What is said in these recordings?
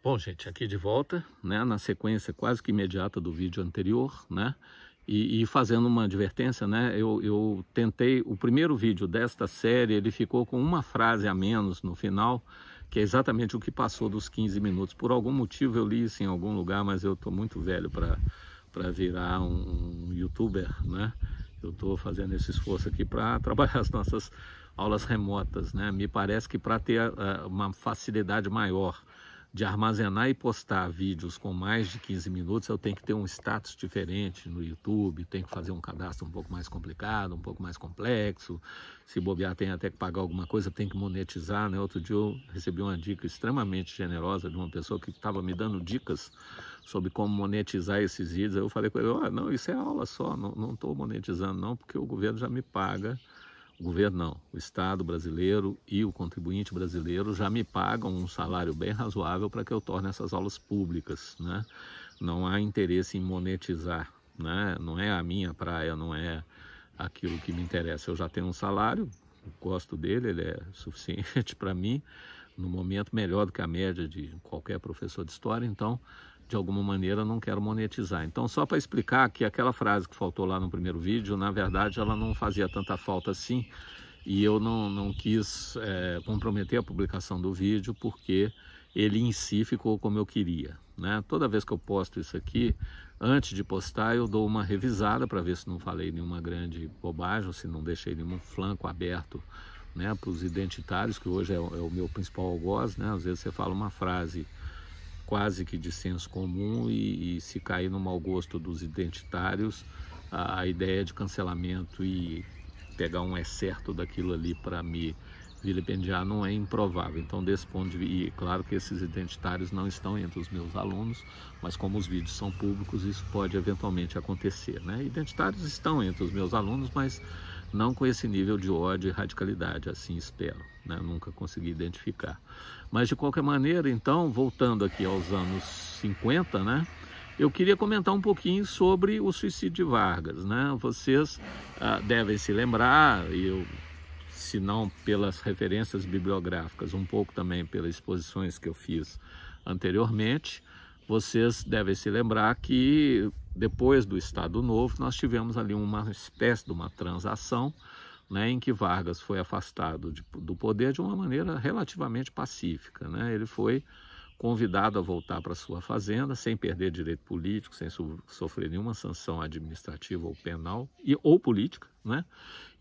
Bom, gente, aqui de volta, né, na sequência quase que imediata do vídeo anterior, né, e fazendo uma advertência, né, eu tentei, o primeiro vídeo desta série, ele ficou com uma frase a menos no final, que é exatamente o que passou dos 15 minutos. Por algum motivo eu li isso em algum lugar, mas eu estou muito velho para virar um youtuber, né, eu estou fazendo esse esforço aqui para trabalhar as nossas aulas remotas, né, me parece que para ter uma facilidade maior de armazenar e postar vídeos com mais de 15 minutos, eu tenho que ter um status diferente no YouTube, tenho que fazer um cadastro um pouco mais complicado, um pouco mais complexo, se bobear tem até que pagar alguma coisa, tem que monetizar, né? Outro dia eu recebi uma dica extremamente generosa de uma pessoa que estava me dando dicas sobre como monetizar esses vídeos. Eu falei com ele, oh, não, isso é aula só, não estou monetizando não, porque o governo já me paga. O governo não, o Estado brasileiro e o contribuinte brasileiro já me pagam um salário bem razoável para que eu torne essas aulas públicas, né? Não há interesse em monetizar, né? Não é a minha praia, não é aquilo que me interessa. Eu já tenho um salário, gosto dele, ele é suficiente para mim, no momento melhor do que a média de qualquer professor de história, então de alguma maneira não quero monetizar. Então, só para explicar que aquela frase que faltou lá no primeiro vídeo, na verdade ela não fazia tanta falta assim, e eu não quis comprometer a publicação do vídeo porque ele em si ficou como eu queria, né? Toda vez que eu posto isso aqui, antes de postar eu dou uma revisada para ver se não falei nenhuma grande bobagem, ou se não deixei nenhum flanco aberto, né, para os identitários, que hoje é o meu principal algoz, né? Às vezes você fala uma frase quase que de senso comum e se cair no mau gosto dos identitários, a ideia de cancelamento e pegar um excerto daquilo ali para me vilipendiar não é improvável. Então, desse ponto de vista, e claro que esses identitários não estão entre os meus alunos, mas como os vídeos são públicos, isso pode eventualmente acontecer, né? Identitários estão entre os meus alunos, mas não com esse nível de ódio e radicalidade, assim espero, né? Nunca consegui identificar. Mas de qualquer maneira, então, voltando aqui aos anos 50, né? Eu queria comentar um pouquinho sobre o suicídio de Vargas, né? Vocês devem se lembrar, se não pelas referências bibliográficas, um pouco também pelas exposições que eu fiz anteriormente, vocês devem se lembrar que depois do Estado Novo nós tivemos ali uma espécie de uma transação, né, em que Vargas foi afastado do poder de uma maneira relativamente pacífica, né? Ele foi convidado a voltar para sua fazenda sem perder direito político, sem sofrer nenhuma sanção administrativa ou penal ou política, né?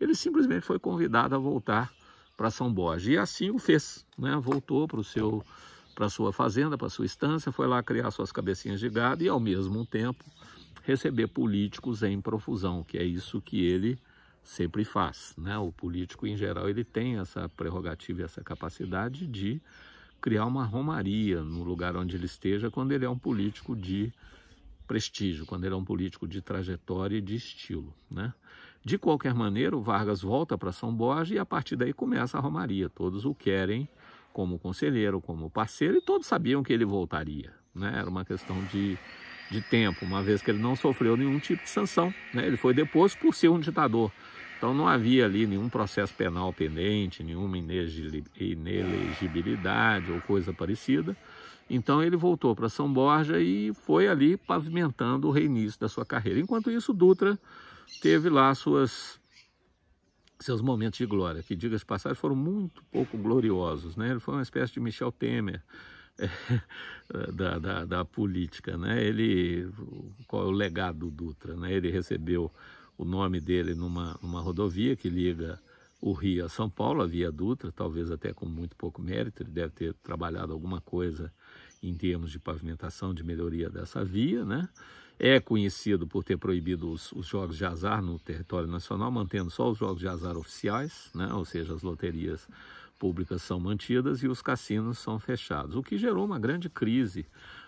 Ele simplesmente foi convidado a voltar para São Borja e assim o fez, né? Voltou para sua fazenda, para sua estância, foi lá criar suas cabecinhas de gado e ao mesmo tempo receber políticos em profusão, que é isso que ele sempre faz, né? O político em geral ele tem essa prerrogativa e essa capacidade de criar uma romaria no lugar onde ele esteja quando ele é um político de prestígio, quando ele é um político de trajetória e de estilo, né? De qualquer maneira, o Vargas volta para São Borja e a partir daí começa a romaria. Todos o querem como conselheiro, como parceiro, e todos sabiam que ele voltaria, né? Era uma questão de tempo, uma vez que ele não sofreu nenhum tipo de sanção, né? Ele foi deposto por ser um ditador. Então não havia ali nenhum processo penal pendente, nenhuma inelegibilidade ou coisa parecida. Então ele voltou para São Borja e foi ali pavimentando o reinício da sua carreira. Enquanto isso, Dutra teve lá seus momentos de glória, que, diga-se de passagem, foram muito pouco gloriosos, né? Ele foi uma espécie de Michel Temer da política, né? Qual é o legado do Dutra, né? Ele recebeu o nome dele numa rodovia que liga o Rio a São Paulo, a Via Dutra, talvez até com muito pouco mérito. Ele deve ter trabalhado alguma coisa em termos de pavimentação, de melhoria dessa via, né? É conhecido por ter proibido os jogos de azar no território nacional, mantendo só os jogos de azar oficiais, né? Ou seja, as loterias públicas são mantidas e os cassinos são fechados, o que gerou uma grande crise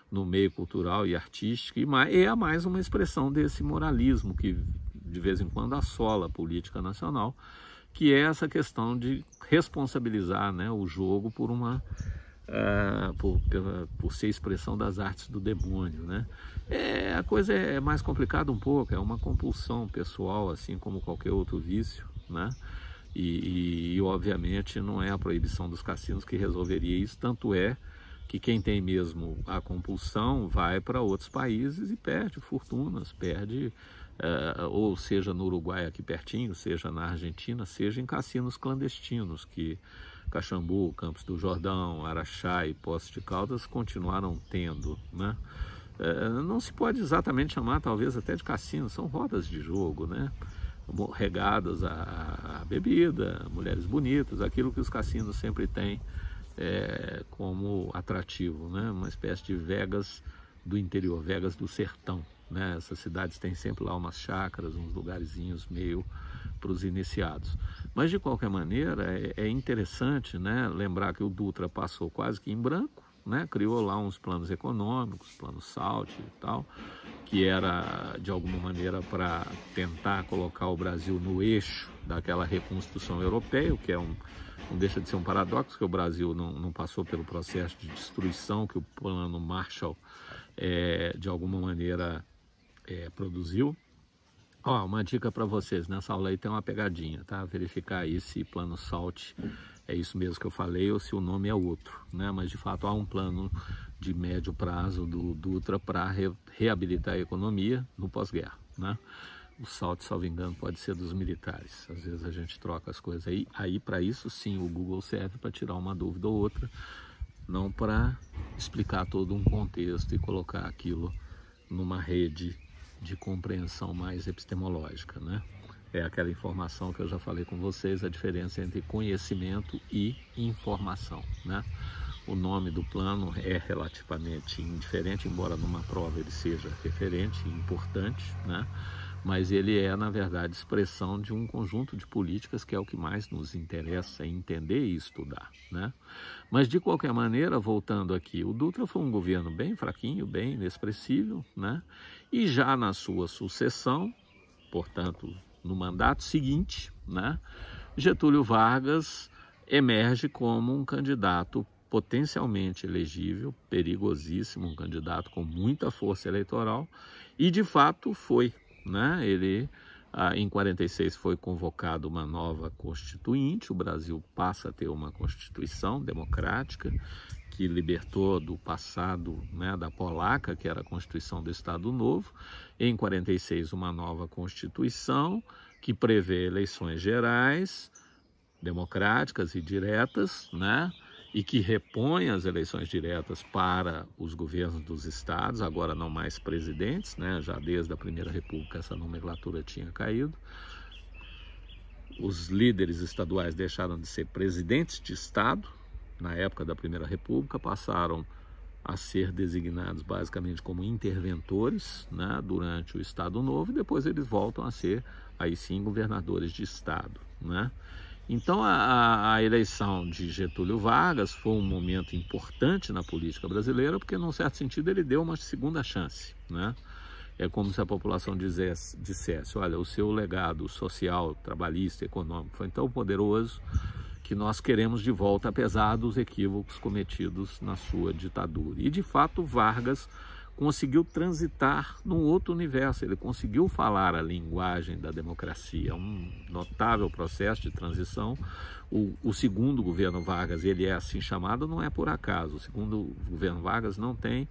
no meio cultural e artístico, e é mais uma expressão desse moralismo que de vez em quando assola a política nacional, que é essa questão de responsabilizar, né, o jogo por ser expressão das artes do demônio, né? A coisa é mais complicada um pouco, é uma compulsão pessoal, assim como qualquer outro vício, né? E obviamente não é a proibição dos cassinos que resolveria isso, tanto é que quem tem mesmo a compulsão vai para outros países e perde fortunas, perde, ou seja no Uruguai aqui pertinho, seja na Argentina, seja em cassinos clandestinos, que Caxambu, Campos do Jordão, Araxá e Poços de Caldas continuaram tendo, né? Não se pode exatamente chamar, talvez até de cassino, são rodas de jogo, né? Regadas a bebida, mulheres bonitas, aquilo que os cassinos sempre têm como atrativo, né? Uma espécie de Vegas do interior, Vegas do sertão, né? Essas cidades têm sempre lá umas chácaras, uns lugarzinhos meio para os iniciados. Mas de qualquer maneira é interessante, né, lembrar que o Dutra passou quase que em branco, né? Criou lá uns planos econômicos, plano SALT e tal, que era de alguma maneira para tentar colocar o Brasil no eixo daquela reconstrução europeia, o que não deixa de ser um paradoxo, que o Brasil não passou pelo processo de destruição que o plano Marshall de alguma maneira produziu. Uma dica para vocês, nessa aula aí tem uma pegadinha, tá? Verificar aí se plano SALT é isso mesmo que eu falei ou se o nome é outro, né? Mas de fato há um plano de médio prazo do Dutra para reabilitar a economia no pós-guerra, né? O SALT, salvo engano, pode ser dos militares. Às vezes a gente troca as coisas aí. Aí para isso sim o Google serve para tirar uma dúvida ou outra, não para explicar todo um contexto e colocar aquilo numa rede de compreensão mais epistemológica, né? É aquela informação que eu já falei com vocês, a diferença entre conhecimento e informação, né? O nome do plano é relativamente indiferente, embora numa prova ele seja referente e importante, né? Mas ele é, na verdade, expressão de um conjunto de políticas que é o que mais nos interessa entender e estudar, né? Mas, de qualquer maneira, voltando aqui, o Dutra foi um governo bem fraquinho, bem inexpressível, né? E já na sua sucessão, portanto, no mandato seguinte, né, Getúlio Vargas emerge como um candidato potencialmente elegível, perigosíssimo, um candidato com muita força eleitoral, e de fato foi, né? Ele, em 46, foi convocado uma nova constituinte, o Brasil passa a ter uma constituição democrática, que libertou do passado, né, da polaca, que era a Constituição do Estado Novo. Em 46, uma nova Constituição que prevê eleições gerais, democráticas e diretas, né, e que repõe as eleições diretas para os governos dos estados, agora não mais presidentes, né, já desde a Primeira República essa nomenclatura tinha caído. Os líderes estaduais deixaram de ser presidentes de estado, na época da Primeira República, passaram a ser designados basicamente como interventores, né, durante o Estado Novo, e depois eles voltam a ser, aí sim, governadores de Estado, né? Então, a eleição de Getúlio Vargas foi um momento importante na política brasileira, porque, num certo sentido, ele deu uma segunda chance, né? É como se a população dissesse, olha, o seu legado social, trabalhista, econômico foi tão poderoso que nós queremos de volta, apesar dos equívocos cometidos na sua ditadura. E, de fato, Vargas conseguiu transitar num outro universo, ele conseguiu falar a linguagem da democracia, um notável processo de transição. O segundo governo Vargas, ele é assim chamado, não é por acaso. O segundo governo Vargas não tem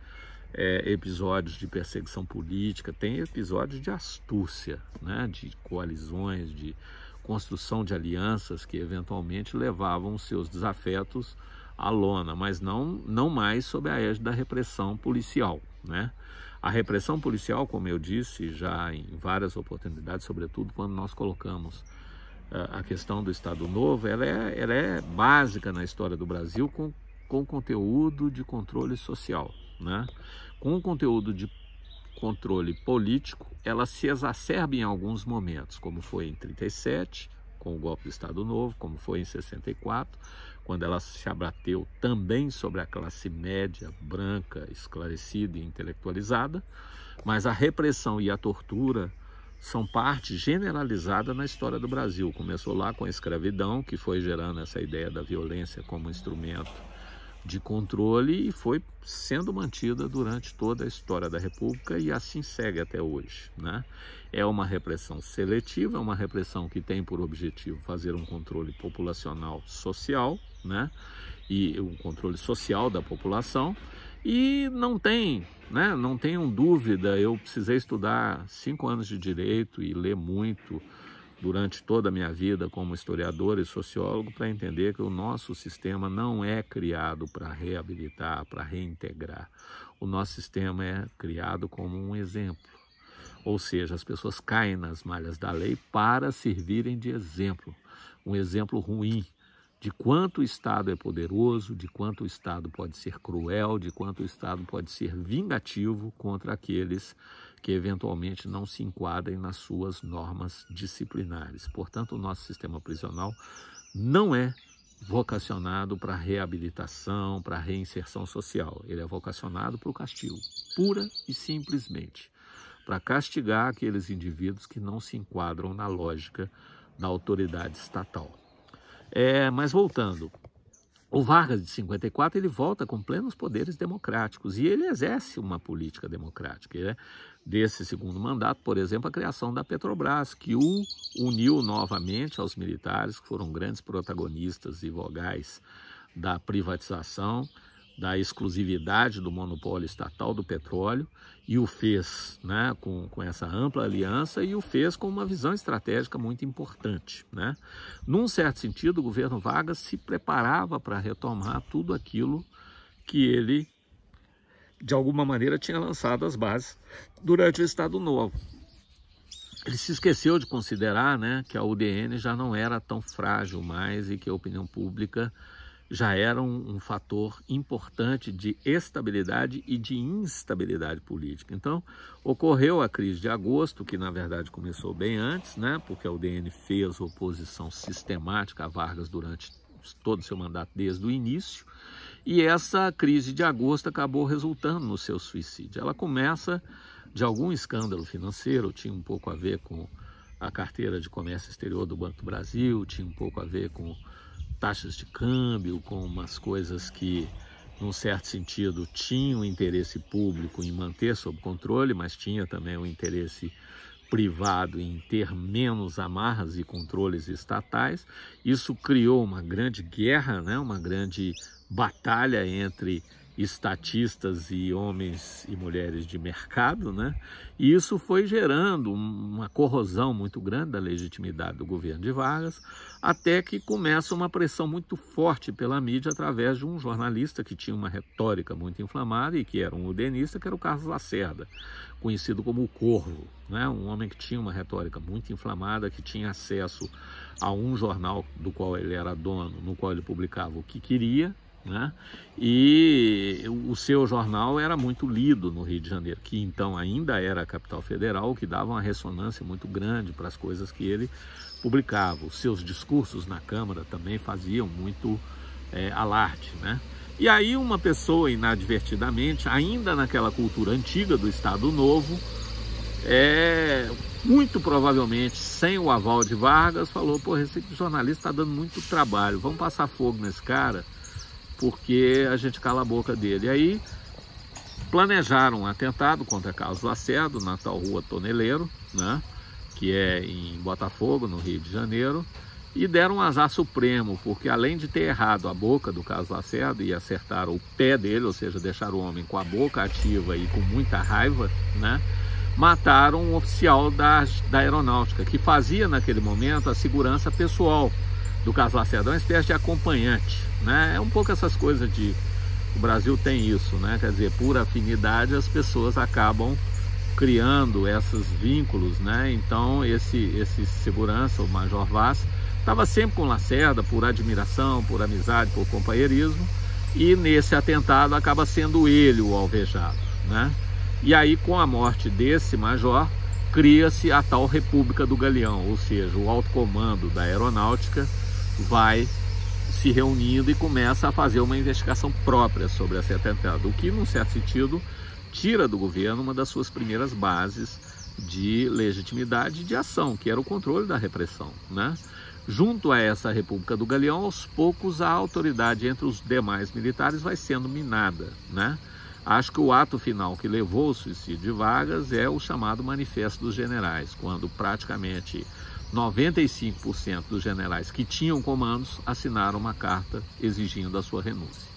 episódios de perseguição política, tem episódios de astúcia, né, de coalizões, de construção de alianças que eventualmente levavam os seus desafetos à lona, mas não mais sob a égide da repressão policial, né? A repressão policial, como eu disse já em várias oportunidades, sobretudo quando nós colocamos a questão do Estado Novo, ela é básica na história do Brasil com conteúdo de controle social, né? Com conteúdo de controle político, ela se exacerba em alguns momentos, como foi em 37, com o golpe do Estado Novo, como foi em 64, quando ela se abateu também sobre a classe média, branca, esclarecida e intelectualizada, mas a repressão e a tortura são parte generalizada na história do Brasil. Começou lá com a escravidão, que foi gerando essa ideia da violência como instrumento de controle e foi sendo mantida durante toda a história da República e assim segue até hoje, né? É uma repressão seletiva, é uma repressão que tem por objetivo fazer um controle populacional social, né? e o controle social da população. E não tem, né, não tenham dúvida, eu precisei estudar 5 anos de direito e ler muito durante toda a minha vida como historiador e sociólogo para entender que o nosso sistema não é criado para reabilitar, para reintegrar. O nosso sistema é criado como um exemplo. Ou seja, as pessoas caem nas malhas da lei para servirem de exemplo. Um exemplo ruim de quanto o Estado é poderoso, de quanto o Estado pode ser cruel, de quanto o Estado pode ser vingativo contra aqueles que eventualmente não se enquadrem nas suas normas disciplinares. Portanto, o nosso sistema prisional não é vocacionado para reabilitação, para reinserção social. Ele é vocacionado para o castigo, pura e simplesmente, para castigar aqueles indivíduos que não se enquadram na lógica da autoridade estatal. Mas voltando, o Vargas de 54 ele volta com plenos poderes democráticos e ele exerce uma política democrática. Desse segundo mandato, por exemplo, a criação da Petrobras, que o uniu novamente aos militares, que foram grandes protagonistas e vogais da privatização, da exclusividade do monopólio estatal do petróleo, e o fez, né, com essa ampla aliança, e o fez com uma visão estratégica muito importante, né? Num certo sentido, o governo Vargas se preparava para retomar tudo aquilo que ele, de alguma maneira, tinha lançado as bases durante o Estado Novo. Ele se esqueceu de considerar, né, que a UDN já não era tão frágil mais e que a opinião pública já era um fator importante de estabilidade e de instabilidade política. Então, ocorreu a crise de agosto, que na verdade começou bem antes, né, porque a UDN fez oposição sistemática a Vargas durante todo o seu mandato desde o início, e essa crise de agosto acabou resultando no seu suicídio. Ela começa de algum escândalo financeiro, tinha um pouco a ver com a carteira de comércio exterior do Banco do Brasil, tinha um pouco a ver com taxas de câmbio, com umas coisas que, num certo sentido, tinham interesse público em manter sob controle, mas tinha também o interesse privado em ter menos amarras e controles estatais. Isso criou uma grande guerra, né? Uma grande batalha entre estatistas e homens e mulheres de mercado, né? E isso foi gerando uma corrosão muito grande da legitimidade do governo de Vargas, até que começa uma pressão muito forte pela mídia através de um jornalista que tinha uma retórica muito inflamada e que era um udenista, que era o Carlos Lacerda, conhecido como o Corvo, né? Um homem que tinha uma retórica muito inflamada, que tinha acesso a um jornal do qual ele era dono, no qual ele publicava o que queria, né? E o seu jornal era muito lido no Rio de Janeiro, que então ainda era a capital federal, o que dava uma ressonância muito grande para as coisas que ele publicava. Os seus discursos na Câmara também faziam muito alarde, né? E aí uma pessoa inadvertidamente, ainda naquela cultura antiga do Estado Novo, muito provavelmente sem o aval de Vargas, falou: pô, esse jornalista está dando muito trabalho, vamos passar fogo nesse cara, porque a gente cala a boca dele. E aí planejaram um atentado contra Carlos Lacerda na tal rua Toneleiro, né, que é em Botafogo, no Rio de Janeiro, e deram um azar supremo, porque além de ter errado a boca do Carlos Lacerda e acertaram o pé dele, ou seja, deixaram o homem com a boca ativa e com muita raiva, né, mataram um oficial da aeronáutica, que fazia naquele momento a segurança pessoal do Carlos Lacerda, uma espécie de acompanhante, né? É um pouco essas coisas de... O Brasil tem isso, né? Quer dizer, por afinidade as pessoas acabam criando esses vínculos, né? Então esse segurança, o Major Vaz, estava sempre com Lacerda por admiração, por amizade, por companheirismo, e nesse atentado acaba sendo ele o alvejado, né? E aí, com a morte desse major, cria-se a tal República do Galeão, ou seja, o alto comando da aeronáutica vai se reunindo e começa a fazer uma investigação própria sobre esse atentado, o que, num certo sentido, tira do governo uma das suas primeiras bases de legitimidade de ação, que era o controle da repressão, né? Junto a essa República do Galeão, aos poucos, a autoridade entre os demais militares vai sendo minada, né? Acho que o ato final que levou ao suicídio de Vargas é o chamado Manifesto dos Generais, quando praticamente 95% dos generais que tinham comandos assinaram uma carta exigindo a sua renúncia.